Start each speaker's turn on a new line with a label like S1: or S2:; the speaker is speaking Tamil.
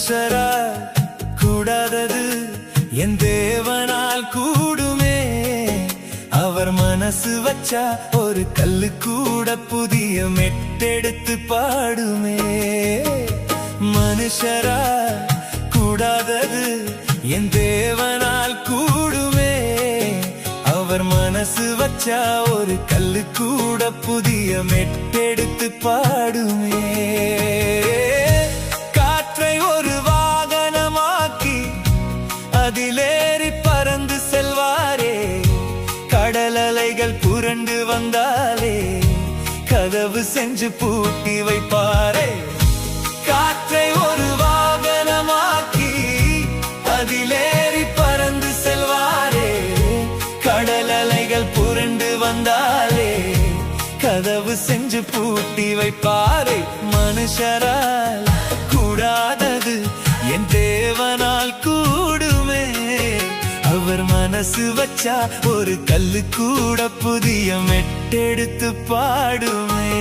S1: மனுஷரால் கூடாதது என் தேவனால் கூடுமே. அவர் மனசு வச்சா ஒரு கல்லு கூட புதிய மெட்டெடுத்து பாடுமே. மனுஷரால் கூடாதது என் தேவனால் கூடுமே. அவர் மனசு வச்சா ஒரு கல்லு கூட புதிய மெட்டெடுத்து பாடுமே. காற்றை ஒரு வாகனமாக்கி அதிலேறி பறந்து செல்வாரே. கடல் அலைகள் புரண்டு வந்தாலே கதவு செஞ்சு பூட்டி வைப்பாரே. காற்றை ஒரு வாகனமாக்கி அதிலேறி பறந்து செல்வாரே. கடல் அலைகள் புரண்டு வந்தாலே கதவு செஞ்சு பூட்டி வைப்பாரே. மனுஷரால் கூடாதது என் தேவனால் கூடுமே. அவர் மனசு வச்சா ஒரு கல்லு கூட புதிய மெட்டெடுத்து பாடுமே.